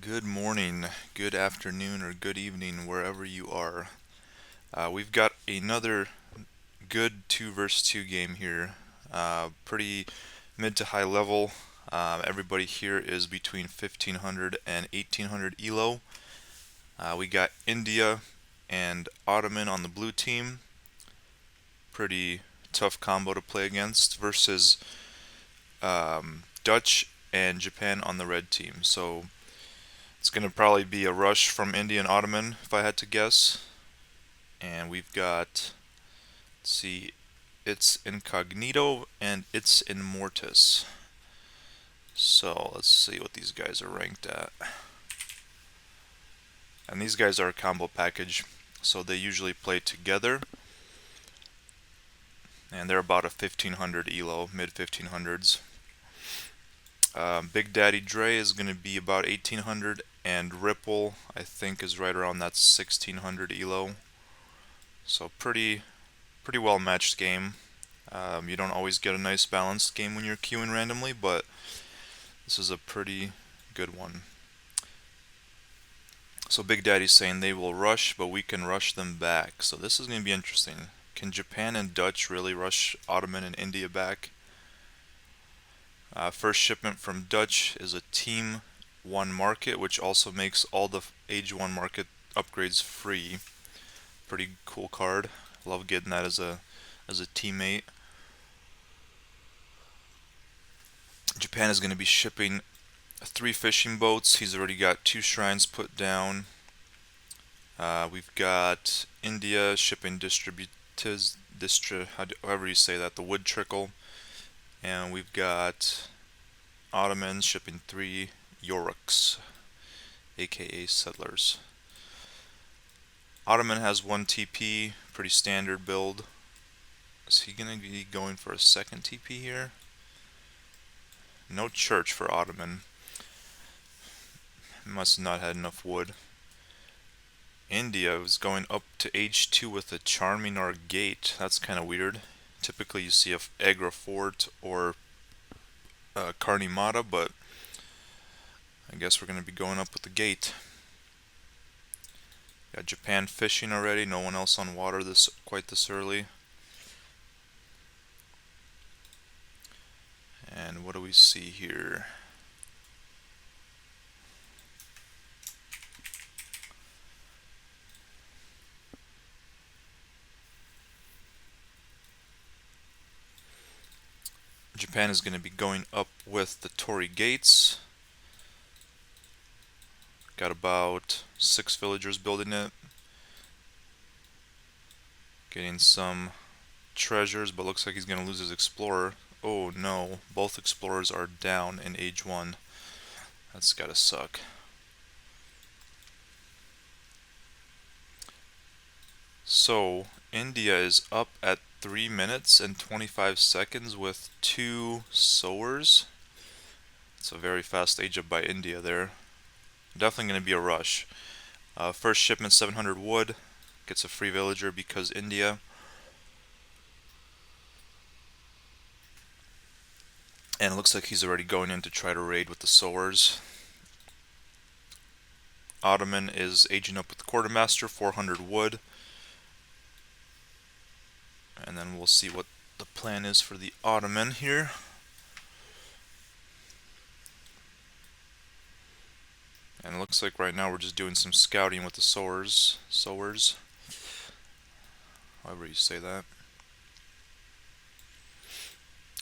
Good morning, good afternoon, or good evening, wherever you are. We've got another good 2 versus 2 game here. Pretty mid to high level. Everybody here is between 1500 and 1800 ELO. We got India and Ottoman on the blue team. Pretty tough combo to play against versus Dutch and Japan on the red team. So it's going to probably be a rush from India and Ottoman if I had to guess. And we've got, let's see, it's Incognito and it's Immortus. So let's see what these guys are ranked at. And these guys are a combo package, so they usually play together. And they're about a 1500 ELO, mid 1500s. Big Daddy Dre is going to be about 1800, and Ripple, I think, is right around that 1600 ELO. So pretty well matched game. You don't always get a nice balanced game when you're queuing randomly, but this is a pretty good one. So Big Daddy's saying they will rush, but we can rush them back. So this is going to be interesting. Can Japan and Dutch really rush Ottoman and India back? First shipment from Dutch is a Team 1 market, which also makes all the Age 1 market upgrades free. Pretty cool card. Love getting that as a teammate. Japan is going to be shipping 3 fishing boats. He's already got 2 shrines put down. We've got India shipping however you say that, the wood trickle. And we've got Ottomans shipping 3 Yoriks, aka settlers. Ottoman has 1 TP, pretty standard build. Is he going to be going for a second TP here? No church for Ottoman. Must have not had enough wood. India was going up to Age 2 with a Charminar Gate. That's kind of weird. Typically you see a Agra Fort or a Karnimata, but I guess we're going to be going up with the gate. Got Japan fishing already, no one else on water quite this early. And what do we see here? Japan is going to be going up with the Torii Gates. Got about 6 villagers building it. Getting some treasures, but looks like he's going to lose his explorer. Oh no, both explorers are down in Age 1. That's gotta suck. So, India is up at 3 minutes and 25 seconds with 2 sowers. It's a very fast age up by India there. Definitely going to be a rush. First shipment 700 wood. Gets a free villager because India. And it looks like he's already going in to try to raid with the sowers. Ottoman is aging up with the quartermaster, 400 wood. And then we'll see what the plan is for the Ottoman here. And it looks like right now we're just doing some scouting with the sowers, however you say that.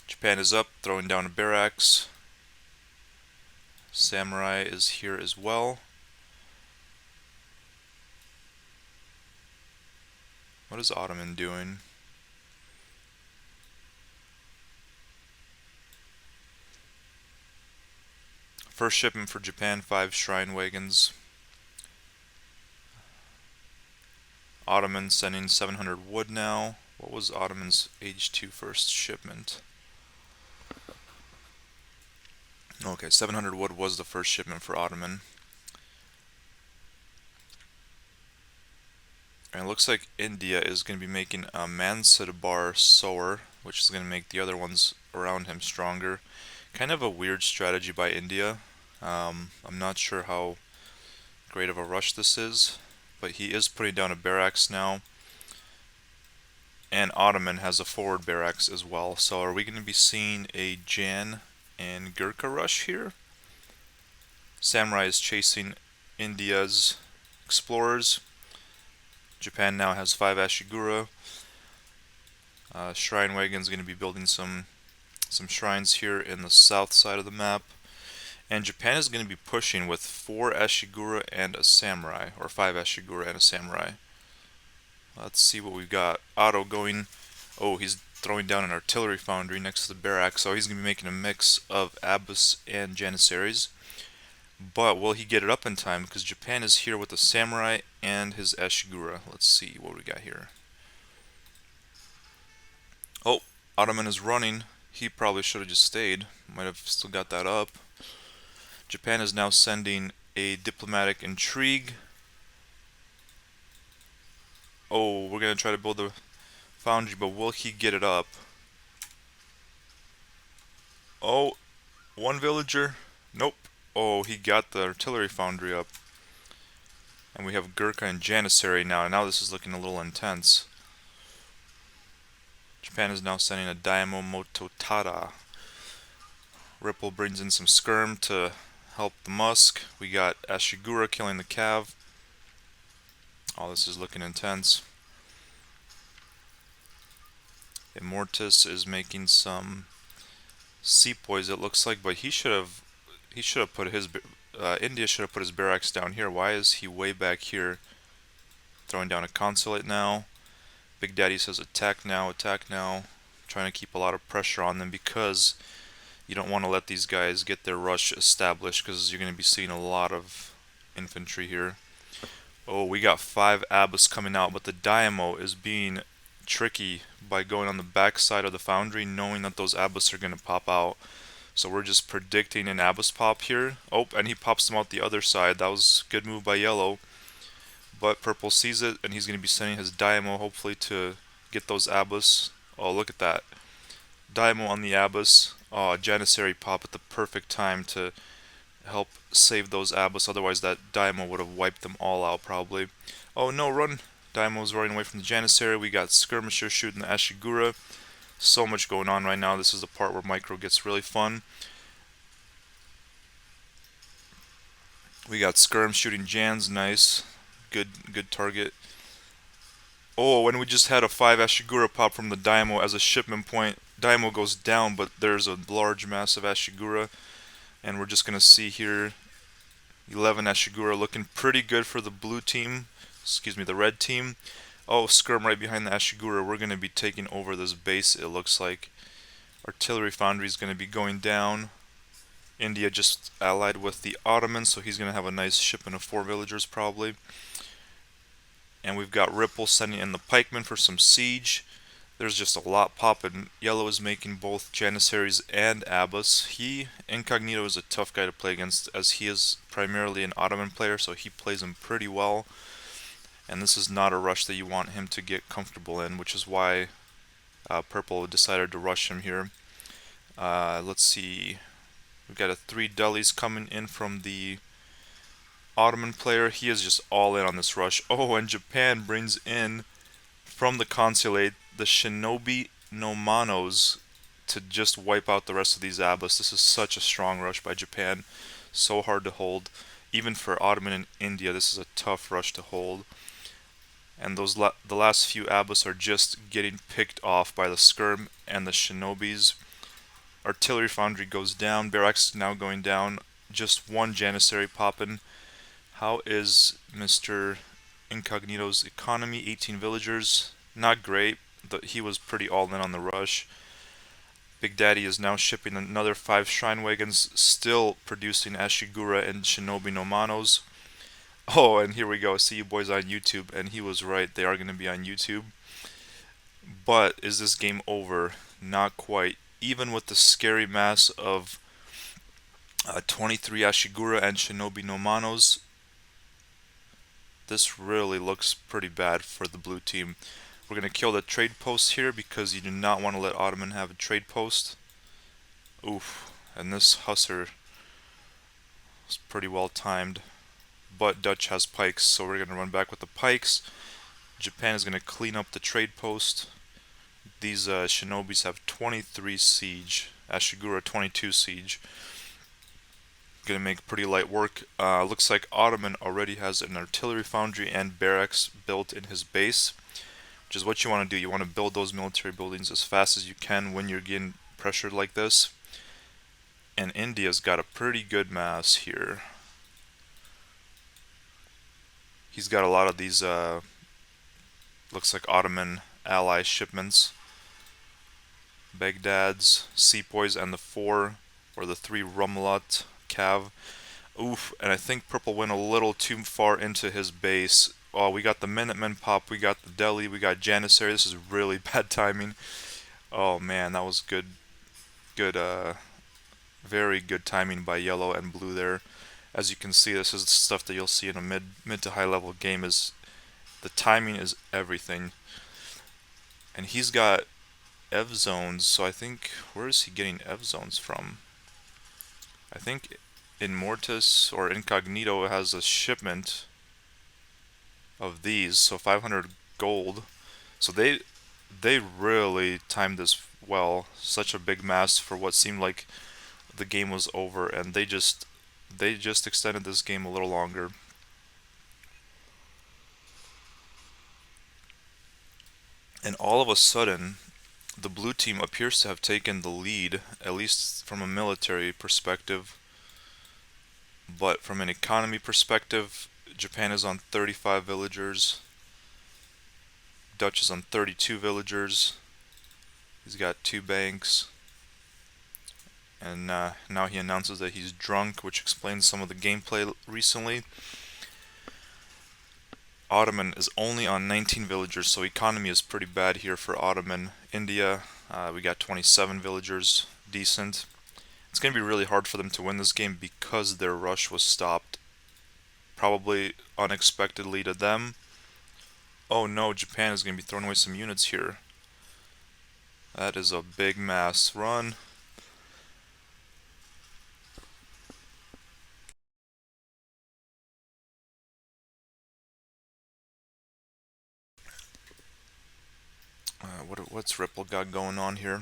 Japan is up, throwing down a barracks. Samurai is here as well. What is Ottoman doing? First shipment for Japan, 5 shrine wagons. Ottoman sending 700 wood now. What was Ottoman's Age 2 first shipment? Okay, 700 wood was the first shipment for Ottoman. And it looks like India is going to be making a Mansadbar sower, which is going to make the other ones around him stronger. Kind of a weird strategy by India. I'm not sure how great of a rush this is. But he is putting down a barracks now. And Ottoman has a forward barracks as well. So are we going to be seeing a Jan and Gurkha rush here? Samurai is chasing India's explorers. Japan now has 5 Ashigura. Shrine Wagon's going to be building some shrines here in the south side of the map. And Japan is going to be pushing with 4 Ashigura and a samurai, or 5 Ashigura and a samurai. Let's see what we've got. Otto going, oh, he's throwing down an artillery foundry next to the barracks, so he's going to be making a mix of Abbas and Janissaries. But will he get it up in time? Because Japan is here with the samurai and his Ashigura. Let's see what we got here. Oh, Ottoman is running. He probably should have just stayed. Might have still got that up. Japan is now sending a diplomatic intrigue. Oh, we're going to try to build a foundry, but will he get it up? Oh, one villager. Nope. Oh, he got the artillery foundry up. And we have Gurkha and Janissary now. Now this is looking a little intense. Japan is now sending a Daimyo Mototada. Ripple brings in some skirm to help the Musk. We got Ashigura killing the Cav. Oh, this is looking intense. Immortus is making some sepoys, it looks like, but he should have put his India should have put his barracks down here. Why is he way back here? Throwing down a consulate now. Big Daddy says attack now, attack now. Trying to keep a lot of pressure on them because you don't want to let these guys get their rush established, because you're going to be seeing a lot of infantry here. Oh, we got 5 Abbas coming out, but the Daimyo is being tricky by going on the back side of the foundry, knowing that those Abbas are going to pop out. So we're just predicting an Abbas pop here. Oh, and he pops them out the other side. That was a good move by yellow. But purple sees it, and he's going to be sending his Daimyo hopefully to get those Abbas. Oh, look at that. Daimyo on the Abbas. Oh, Janissary pop at the perfect time to help save those Abbas. Otherwise that Daimyo would have wiped them all out probably. Oh no, run! Daimyo's running away from the Janissary. We got skirmishers shooting the Ashigura. So much going on right now. This is the part where micro gets really fun. We got skirm shooting Jans. Nice. Good target. Oh, and we just had a 5 Ashigura pop from the Daimyo as a shipment point. Daimyo goes down, but there's a large massive Ashigura. And we're just going to see here 11 Ashigura looking pretty good for the blue team. Excuse me, the red team. Oh, skirm right behind the Ashigura. We're going to be taking over this base, it looks like. Artillery foundry is going to be going down. India just allied with the Ottomans, so he's going to have a nice shipment of 4 villagers probably. And we've got Ripple sending in the pikemen for some siege. There's just a lot popping. Yellow is making both Janissaries and Abbas. Incognito is a tough guy to play against, as he is primarily an Ottoman player, so he plays him pretty well. And this is not a rush that you want him to get comfortable in, which is why Purple decided to rush him here. Let's see. We've got 3 Delhis coming in from the Ottoman player. He is just all in on this rush. Oh, and Japan brings in from the consulate the Shinobi no Manos to just wipe out the rest of these Abbas. This is such a strong rush by Japan. So hard to hold. Even for Ottoman and India, this is a tough rush to hold. And the last few Abbas are just getting picked off by the skirm and the Shinobis. Artillery foundry goes down. Barracks now going down. Just 1 Janissary popping. How is Mr. Incognito's economy? 18 villagers. Not great. He was pretty all in on the rush. Big Daddy is now shipping another 5 shrine wagons, still producing Ashigura and Shinobi no Manos. Oh, and here we go. See you boys on YouTube. And he was right. They are going to be on YouTube. But is this game over? Not quite. Even with the scary mass of 23 Ashigura and Shinobi no Manos, this really looks pretty bad for the blue team. We're going to kill the trade post here because you do not want to let Ottoman have a trade post. Oof. And this Hussar is pretty well timed. but Dutch has pikes, so we're going to run back with the pikes. Japan is going to clean up the trade post. These shinobis have 23 siege. Ashigura 22 siege. Gonna make pretty light work. Looks like Ottoman already has an artillery foundry and barracks built in his base, which is what you want to do. You want to build those military buildings as fast as you can when you're getting pressured like this. And India's got a pretty good mass here. He's got a lot of these, looks like Ottoman ally shipments. Baghdad's, Sepoys, and the three Rumlat Cav. Oof, and I think Purple went a little too far into his base. Oh, we got the Minutemen pop, we got the Delhi, we got Janissary. This is really bad timing. Oh man, that was good, very good timing by yellow and blue there. As you can see, this is the stuff that you'll see in a mid to high level game. Is the timing is everything. And he's got Ev zones, so I think, where is he getting Ev zones from? I think in Mortis or Incognito has a shipment of these, so 500 gold. So they really timed this well. Such a big mass for what seemed like the game was over, and they just extended this game a little longer. And all of a sudden, the blue team appears to have taken the lead, at least from a military perspective. But from an economy perspective, Japan is on 35 villagers. Dutch is on 32 villagers. He's got 2 banks. And now he announces that he's drunk, which explains some of the gameplay recently. Ottoman is only on 19 villagers, so economy is pretty bad here for Ottoman. India, we got 27 villagers, decent. It's going to be really hard for them to win this game because their rush was stopped. Probably unexpectedly to them. Oh no, Japan is going to be throwing away some units here. That is a big mass. Run. What's Ripple got going on here?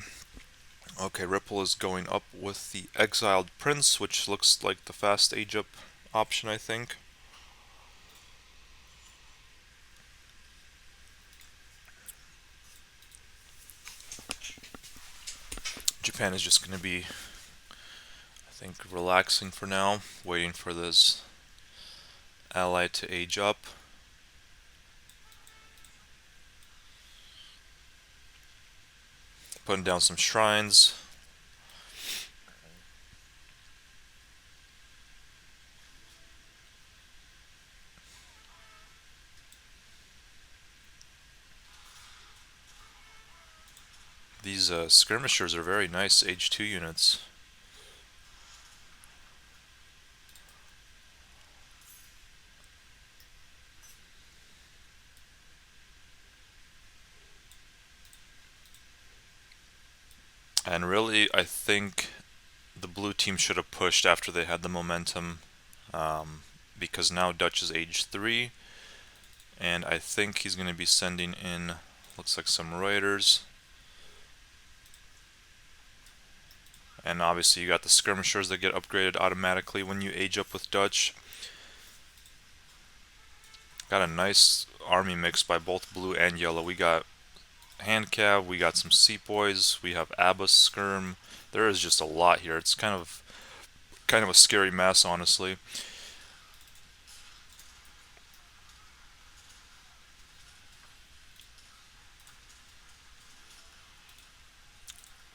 Okay, Ripple is going up with the Exiled Prince, which looks like the fast age up option, I think. Japan is just going to be, I think, relaxing for now, waiting for this ally to age up. Putting down some shrines. These skirmishers are very nice age 2 units. And really, I think the blue team should have pushed after they had the momentum, because now Dutch is age 3, and I think he's going to be sending in, looks like some raiders. And obviously you got the skirmishers that get upgraded automatically when you age up with Dutch. Got a nice army mix by both blue and yellow. We got hand cav, we got some sepoys, we have Abbas skirm. There is just a lot here. It's kind of a scary mess, honestly.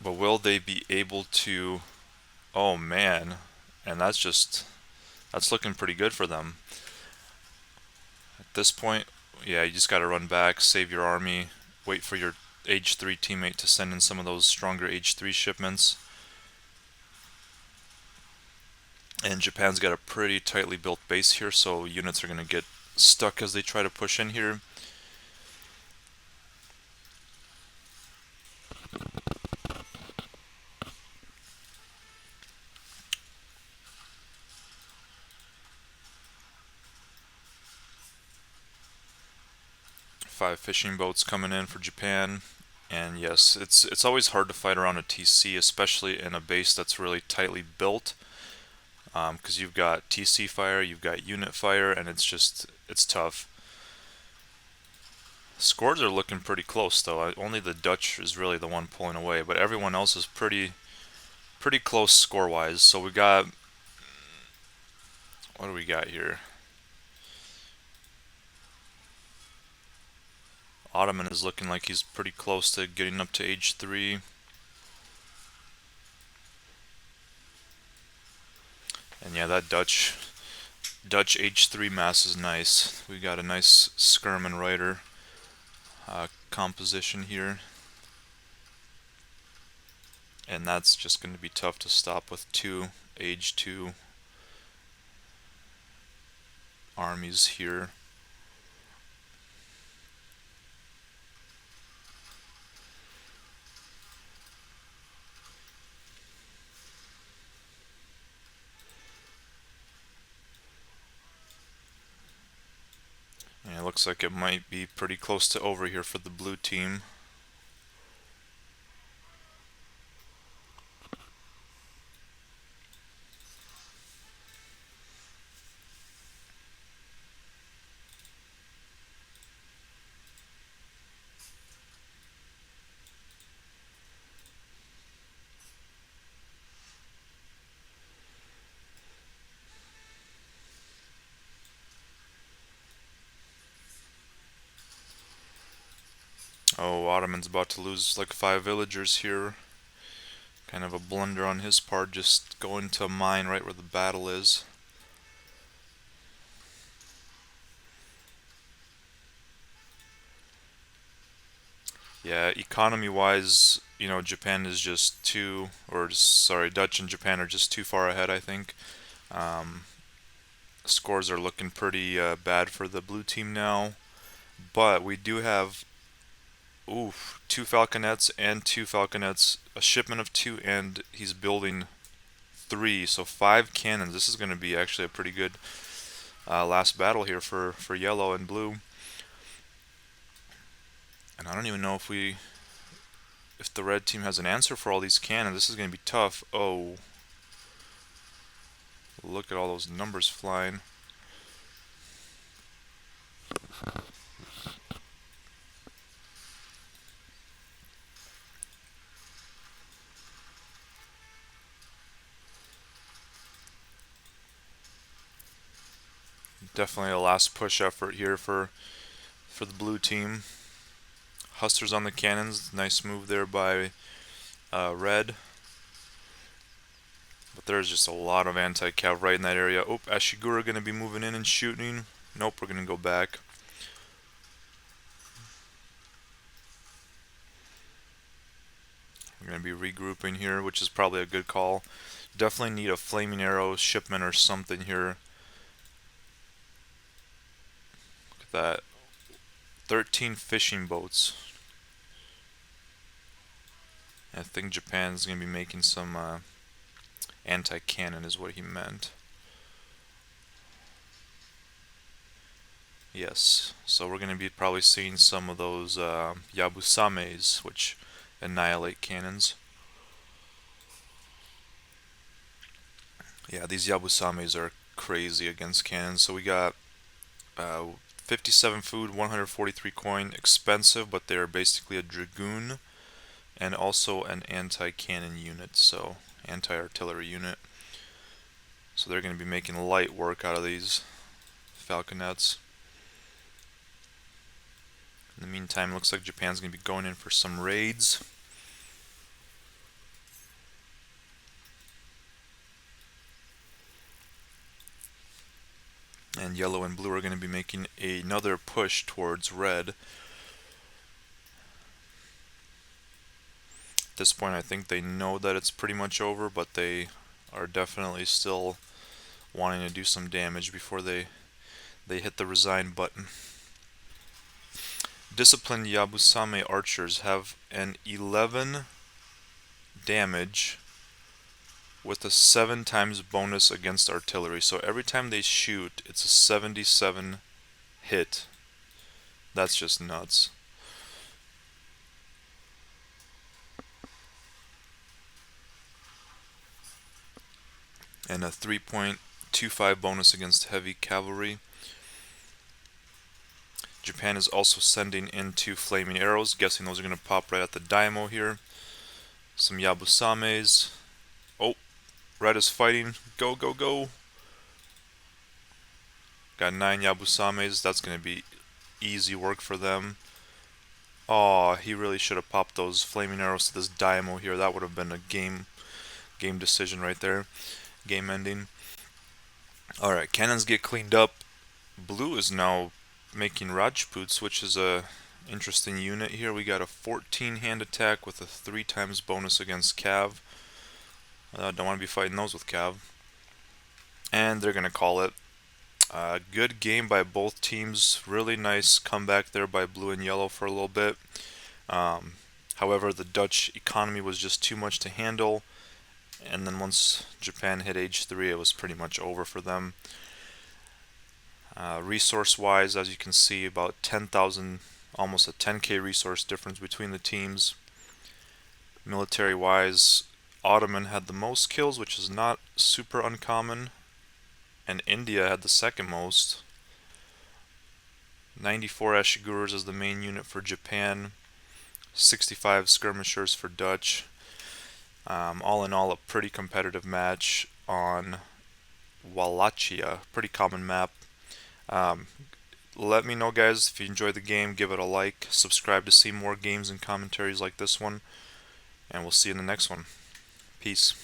But will they be able to? Oh man, and that's looking pretty good for them. At this point, yeah, you just got to run back, save your army, wait for your age 3 teammate to send in some of those stronger age 3 shipments. And Japan's got a pretty tightly built base here, so units are going to get stuck as they try to push in here. 5 fishing boats coming in for Japan. And yes, it's always hard to fight around a TC, especially in a base that's really tightly built. Because you've got TC fire, you've got unit fire, and it's tough. Scores are looking pretty close though. Only the Dutch is really the one pulling away, but everyone else is pretty close score-wise. So we got, what do we got here? Ottoman is looking like he's pretty close to getting up to age 3. And yeah, that Dutch H3 mass is nice. We got a nice skirm and rider composition here. And that's just going to be tough to stop with 2 age 2 armies here. And it looks like it might be pretty close to over here for the blue team. Oh, Ottoman's about to lose like 5 villagers here. Kind of a blunder on his part, just going to mine right where the battle is. Yeah, economy-wise, you know, Japan is just too, or sorry, Dutch and Japan are just too far ahead, I think. Scores are looking pretty bad for the blue team now. But we do have, oof, 2 falconets and 2 falconets, a shipment of 2, and he's building 3, so 5 cannons. This is going to be actually a pretty good last battle here for yellow and blue. And I don't even know if the red team has an answer for all these cannons. This is going to be tough. Oh, look at all those numbers flying. Definitely a last push effort here for the blue team. Husters on the cannons. Nice move there by red. But there's just a lot of anti-cav right in that area. Oh, Ashigura going to be moving in and shooting. Nope, we're going to go back. We're going to be regrouping here, which is probably a good call. Definitely need a flaming arrow shipment or something here. Look at that. 13 fishing boats. I think Japan's going to be making some anti-cannon is what he meant. Yes, so we're going to be probably seeing some of those Yabusames, which annihilate cannons. Yeah, these Yabusames are crazy against cannons. So we got 57 food, 143 coin, expensive, but they're basically a dragoon and also an anti-cannon unit, so anti-artillery unit. So they're going to be making light work out of these falconets. In the meantime, it looks like Japan's going to be going in for some raids. And yellow and blue are going to be making another push towards red. At this point, I think they know that it's pretty much over, but they are definitely still wanting to do some damage before they hit the resign button. Disciplined Yabusame archers have an 11 damage with a 7 times bonus against artillery. So every time they shoot, it's a 77 hit That's just nuts. And a 3.25 bonus against heavy cavalry. Japan is also sending in 2 flaming arrows. Guessing those are going to pop right at the Daimo here. Some Yabusames. Oh, red is fighting. Go, go, go. Got 9 Yabusames. That's going to be easy work for them. Oh, he really should have popped those flaming arrows to this Daimo here. That would have been a game decision right there. Game ending. Alright, cannons get cleaned up. Blue is now making Rajputs, which is a interesting unit here. We got a 14 hand attack with a 3 times bonus against Cav. Don't want to be fighting those with Cav. And they're going to call it. Good game by both teams. Really nice comeback there by blue and yellow for a little bit. However, the Dutch economy was just too much to handle. And then once Japan hit age 3, it was pretty much over for them. Resource-wise, as you can see, about 10,000, almost a 10k resource difference between the teams. Military-wise, Ottoman had the most kills, which is not super uncommon, and India had the second most. 94 Ashigurus is the main unit for Japan, 65 skirmishers for Dutch. All in all, a pretty competitive match on Wallachia, pretty common map. Let me know, guys, if you enjoyed the game. Give it a like, subscribe to see more games and commentaries like this one, and we'll see you in the next one. Peace.